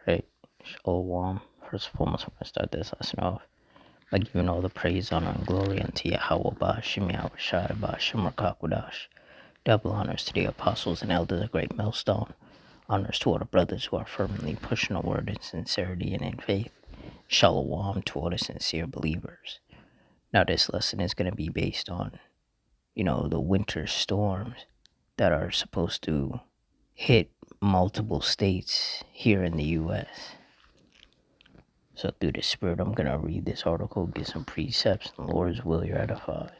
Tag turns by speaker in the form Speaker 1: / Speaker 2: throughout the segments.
Speaker 1: Hey, Shalom. First and foremost, I'm going to start this lesson off by giving all the praise, honor, and glory unto Yahweh Ba'Shem Yahushai Ba'Shem Rakakwadash. Double honors to the apostles and elders of Great Millstone. Honors to all the brothers who are firmly pushing the word in sincerity and in faith. Shalom to all the sincere believers. Now, this lesson is going to be based on, the winter storms that are supposed to hit multiple states here in the U.S. So through the Spirit, I'm going to read this article, get some precepts, and the Lord's will you're edified.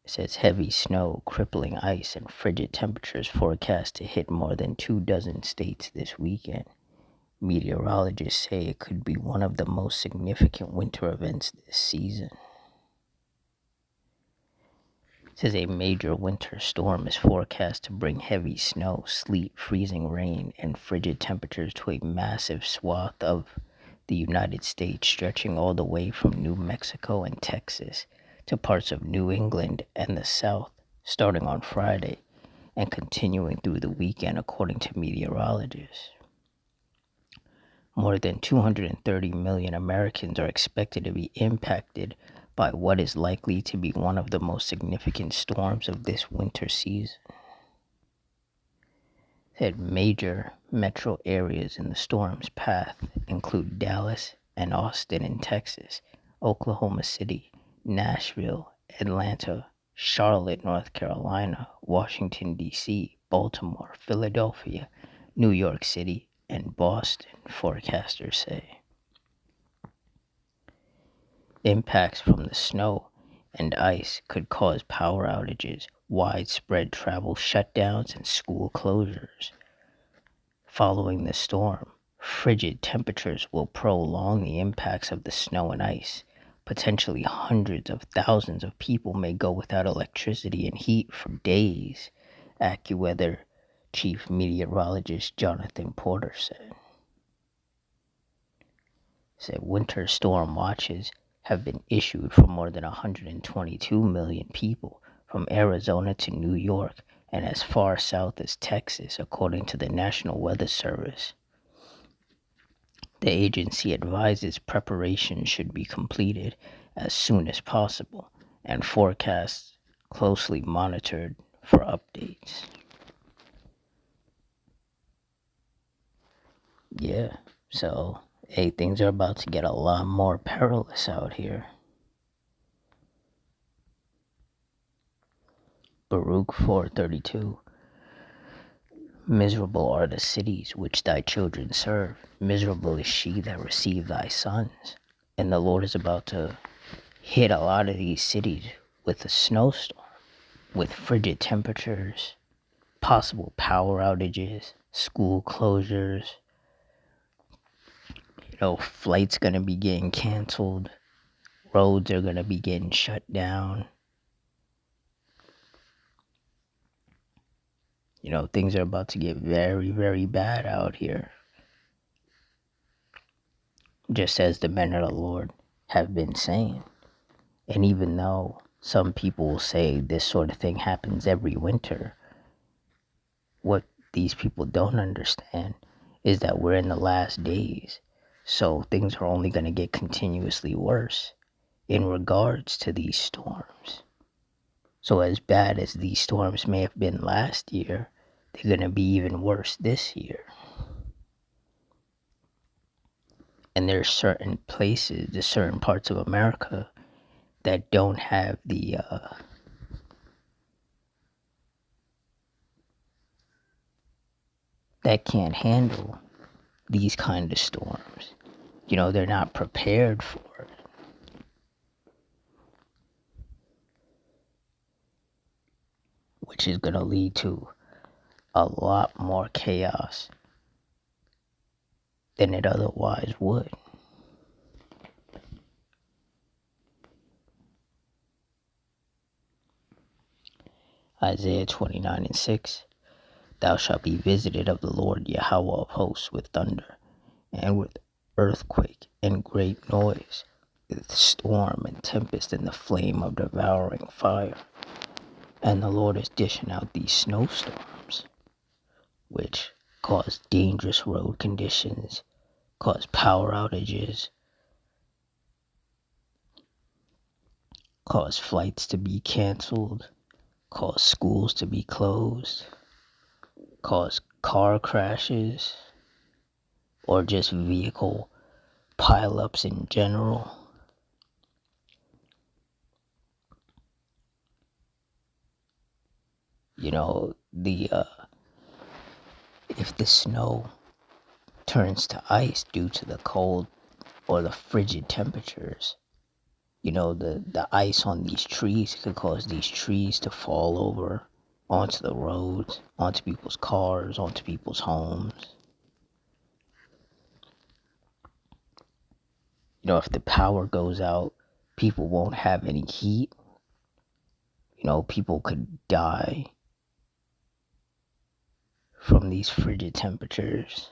Speaker 1: It says heavy snow, crippling ice, and frigid temperatures forecast to hit more than 24 states this weekend. Meteorologists say it could be one of the most significant winter events this season. It says a major winter storm is forecast to bring heavy snow, sleet, freezing rain, and frigid temperatures to a massive swath of the United States, stretching all the way from New Mexico and Texas to parts of New England and the South, starting on Friday and continuing through the weekend, according to meteorologists. More than 230 million Americans are expected to be impacted by what is likely to be one of the most significant storms of this winter season. Said major metro areas in the storm's path include Dallas and Austin in Texas, Oklahoma City, Nashville, Atlanta, Charlotte, North Carolina, Washington, D.C., Baltimore, Philadelphia, New York City, and Boston, forecasters say. Impacts from the snow and ice could cause power outages, widespread travel shutdowns, and school closures. Following the storm, frigid temperatures will prolong the impacts of the snow and ice. Potentially hundreds of thousands of people may go without electricity and heat for days, AccuWeather Chief Meteorologist Jonathan Porter said winter storm watches have been issued for more than 122 million people from Arizona to New York and as far south as Texas, according to the National Weather Service. The agency advises preparation should be completed as soon as possible and forecasts closely monitored for updates. Yeah, so things are about to get a lot more perilous out here. Baruch 4:32. Miserable are the cities which thy children serve. Miserable is she that received thy sons. And the Lord is about to hit a lot of these cities with a snowstorm, with frigid temperatures, possible power outages, school closures. Flights going to be getting canceled. Roads are going to be getting shut down. Things are about to get very, very bad out here. Just as the men of the Lord have been saying. And even though some people will say this sort of thing happens every winter, what these people don't understand is that we're in the last days. So things are only going to get continuously worse in regards to these storms. So as bad as these storms may have been last year, they're going to be even worse this year. And there's certain places, there's certain parts of America that don't have that can't handle these kind of storms. They're not prepared for it. Which is going to lead to a lot more chaos than it otherwise would. Isaiah 29:6. Thou shalt be visited of the Lord Yahweh of hosts with thunder, and with earthquake and great noise, with storm and tempest and the flame of devouring fire. And the Lord is dishing out these snowstorms, which cause dangerous road conditions, cause power outages, cause flights to be canceled, cause schools to be closed, cause car crashes, or just vehicle pileups in general. You know, if the snow turns to ice due to the cold or the frigid temperatures, the ice on these trees could cause these trees to fall over onto the roads, onto people's cars, onto people's homes. If the power goes out, people won't have any heat. People could die from these frigid temperatures.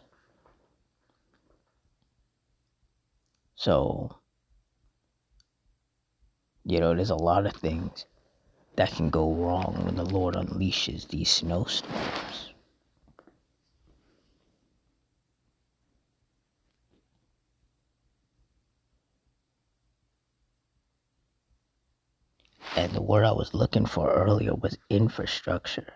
Speaker 1: So, there's a lot of things that can go wrong when the Lord unleashes these snowstorms. And the word I was looking for earlier was infrastructure.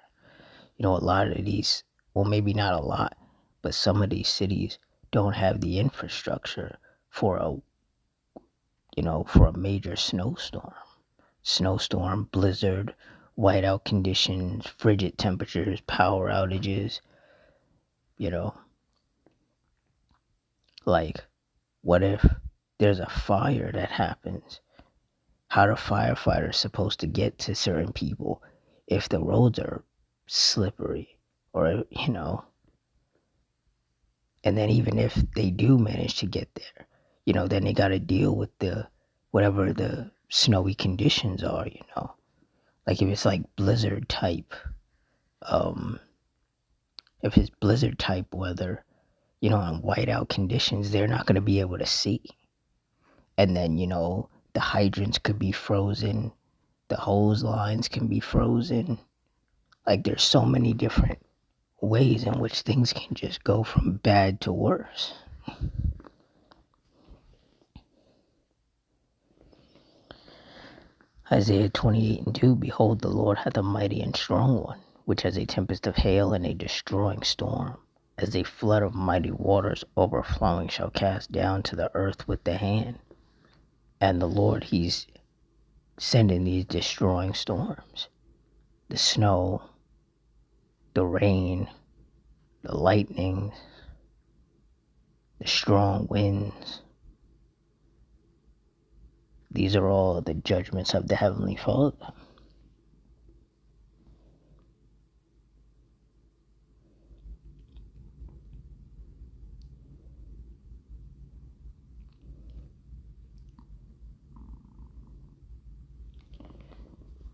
Speaker 1: A lot of these, well, maybe not a lot, but some of these cities don't have the infrastructure for a major snowstorm, blizzard, whiteout conditions, frigid temperatures, power outages. Like, what if there's a fire that happens? How are firefighters supposed to get to certain people if the roads are slippery? Or, and then even if they do manage to get there, then they got to deal with whatever the snowy conditions are. Like if it's like blizzard type, if it's blizzard type weather, and whiteout conditions, they're not going to be able to see. And then, the hydrants could be frozen, the hose lines can be frozen. Like there's so many different ways in which things can just go from bad to worse. Isaiah 28:2, behold, the Lord hath a mighty and strong one, which has a tempest of hail and a destroying storm, as a flood of mighty waters overflowing shall cast down to the earth with the hand. And the Lord, he's sending these destroying storms. The snow, the rain, the lightning, the strong winds. These are all the judgments of the Heavenly Father.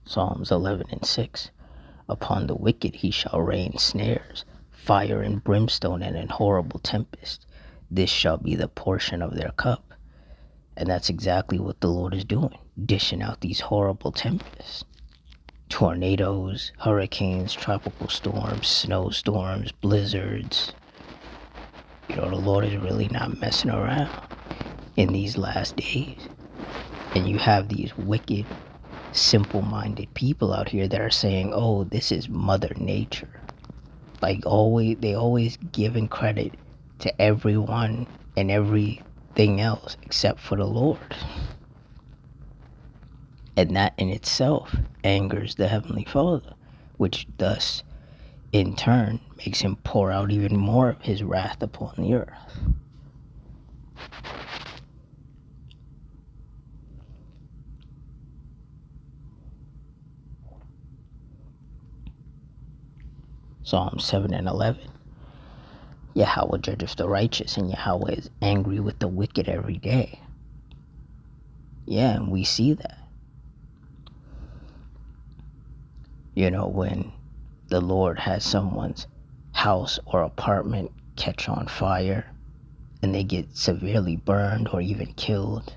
Speaker 1: Psalms 11:6. Upon the wicked he shall rain snares, fire and brimstone and an horrible tempest. This shall be the portion of their cup. And that's exactly what the Lord is doing, dishing out these horrible tempests. Tornadoes, hurricanes, tropical storms, snowstorms, blizzards. The Lord is really not messing around in these last days. And you have these wicked, simple-minded people out here that are saying, oh, this is Mother Nature. Like they always giving credit to everyone and everything else except for the Lord. And that in itself angers the Heavenly Father, which thus in turn makes him pour out even more of his wrath upon the earth. Psalm 7:11. Yahweh judgeth the righteous, and Yahweh is angry with the wicked every day. Yeah, and we see that. When the Lord has someone's house or apartment catch on fire and they get severely burned or even killed.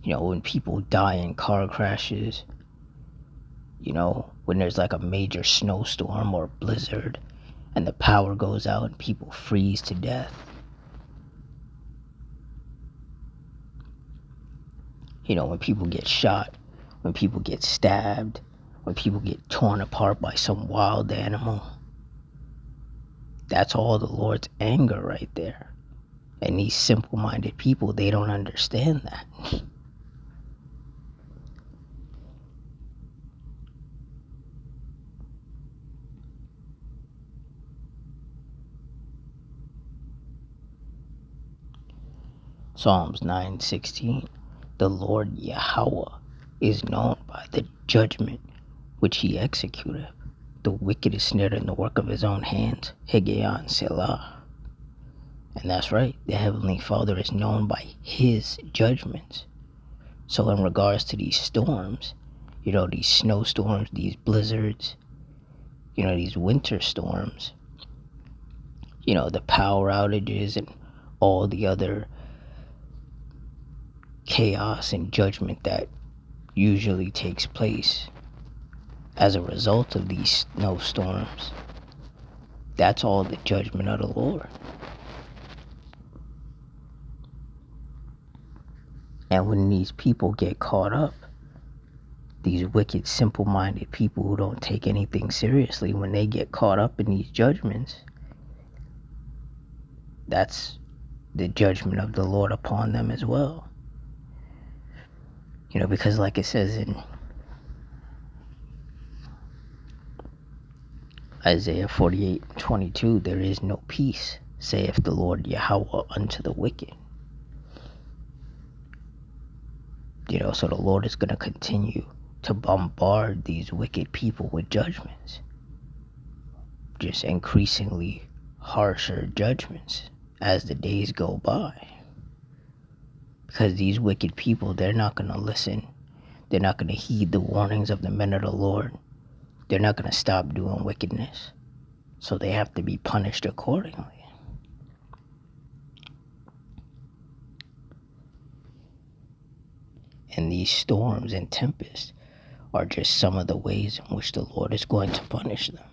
Speaker 1: When people die in car crashes, when there's like a major snowstorm or blizzard and the power goes out and people freeze to death. When people get shot, when people get stabbed, when people get torn apart by some wild animal, that's all the Lord's anger right there. And these simple-minded people, they don't understand that. Psalms 9:16. The Lord Yahweh is known by the judgment which he executeth. The wicked is snared in the work of his own hands. Hegeon Selah. And that's right. The Heavenly Father is known by his judgments. So in regards to these storms, these snowstorms, these blizzards, these winter storms, the power outages and all the other chaos and judgment that usually takes place as a result of these snowstorms, that's all the judgment of the Lord. And when these people get caught up, these wicked, simple-minded people who don't take anything seriously, when they get caught up in these judgments, that's the judgment of the Lord upon them as well. Because like it says in Isaiah 48:22, there is no peace, saith the Lord Yahweh, unto the wicked. So the Lord is going to continue to bombard these wicked people with judgments. Just increasingly harsher judgments as the days go by. Because these wicked people, they're not going to listen. They're not going to heed the warnings of the men of the Lord. They're not going to stop doing wickedness. So they have to be punished accordingly. And these storms and tempests are just some of the ways in which the Lord is going to punish them.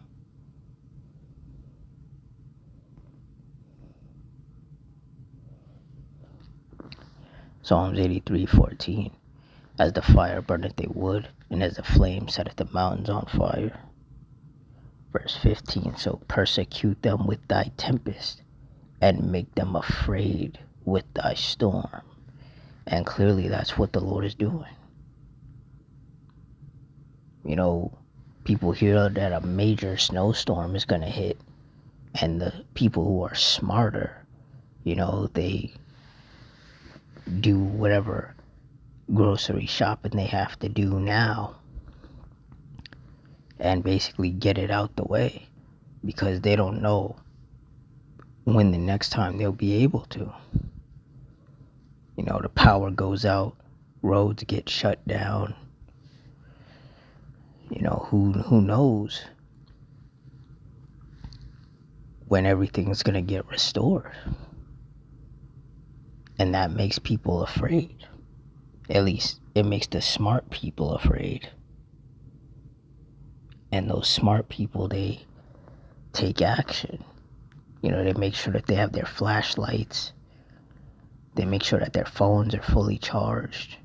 Speaker 1: Psalms 83:14. As the fire burneth the wood, and as the flame setteth the mountains on fire. Verse 15. So persecute them with thy tempest, and make them afraid with thy storm. And clearly that's what the Lord is doing. People hear that a major snowstorm is going to hit, and the people who are smarter, they do whatever grocery shopping they have to do now and basically get it out the way, because they don't know when the next time they'll be able to. The power goes out, roads get shut down. Who knows when everything's going to get restored. And that makes people afraid. At least it makes the smart people afraid. And those smart people, they take action. They make sure that they have their flashlights. They make sure that their phones are fully charged.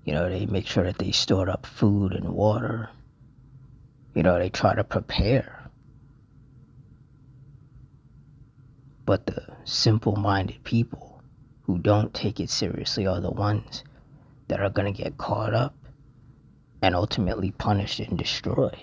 Speaker 1: They make sure that they stored up food and water. They try to prepare. But the simple-minded people who don't take it seriously are the ones that are going to get caught up and ultimately punished and destroyed.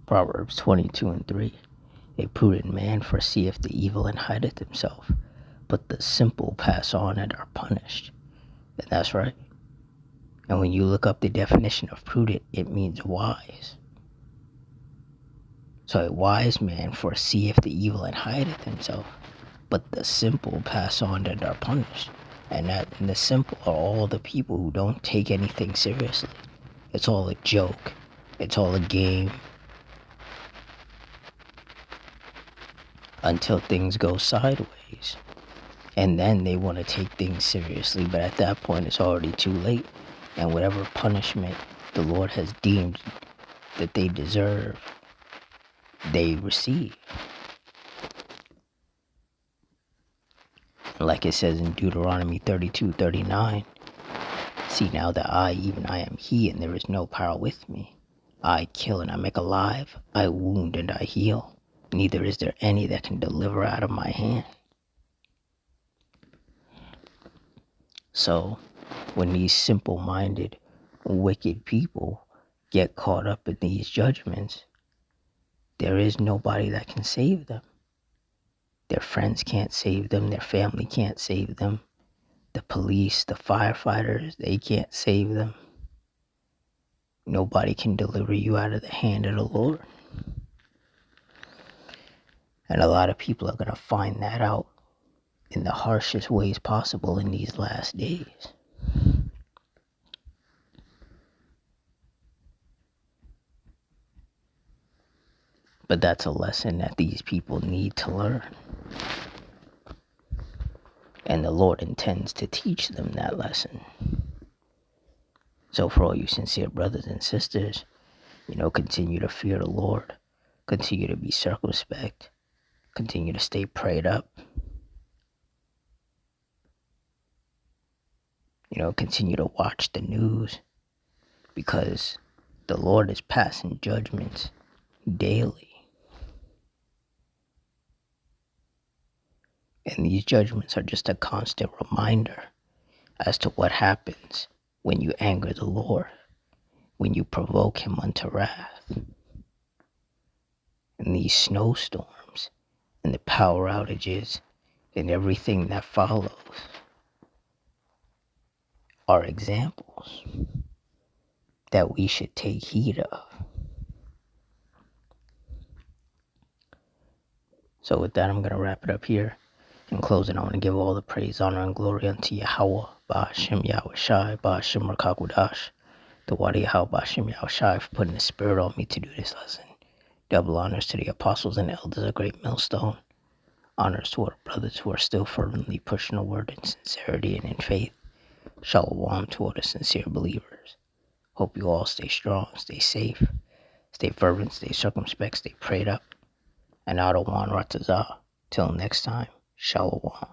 Speaker 1: Proverbs 22:3. A prudent man foreseeth the evil and hideth himself, but the simple pass on and are punished. And that's right. And when you look up the definition of prudent, it means wise. So a wise man foreseeth the evil and hideth himself, but the simple pass on and are punished. And the simple are all the people who don't take anything seriously. It's all a joke. It's all a game until things go sideways. And then they want to take things seriously, but at that point it's already too late. And whatever punishment the Lord has deemed that they deserve, they receive. Like it says in Deuteronomy 32:39, see now that I, even I am he, and there is no power with me. I kill and I make alive, I wound and I heal. Neither is there any that can deliver out of my hand. So, when these simple-minded, wicked people get caught up in these judgments, there is nobody that can save them. Their friends can't save them. Their family can't save them. The police, the firefighters, they can't save them. Nobody can deliver you out of the hand of the Lord. And a lot of people are going to find that out in the harshest ways possible in these last days. But that's a lesson that these people need to learn. And the Lord intends to teach them that lesson. So for all you sincere brothers and sisters, continue to fear the Lord. Continue to be circumspect. Continue to stay prayed up. Continue to watch the news, because the Lord is passing judgments daily. And these judgments are just a constant reminder as to what happens when you anger the Lord, when you provoke him unto wrath. And these snowstorms and the power outages and everything that follows are examples that we should take heed of. So with that, I'm going to wrap it up here. In closing, I want to give all the praise, honor, and glory unto Yahweh, Ba'ashem Yahushai, Ba'ashem Rakakudash, the Wadi Yahweh, Ba'ashem Yahushai, for putting the spirit on me to do this lesson. Double honors to the apostles and elders of Great Millstone. Honors to our brothers who are still fervently pushing the word in sincerity and in faith. Shalom to all the sincere believers. Hope you all stay strong, stay safe, stay fervent, stay circumspect, stay prayed up. And Adawan Ratazah. Till next time, Shalom.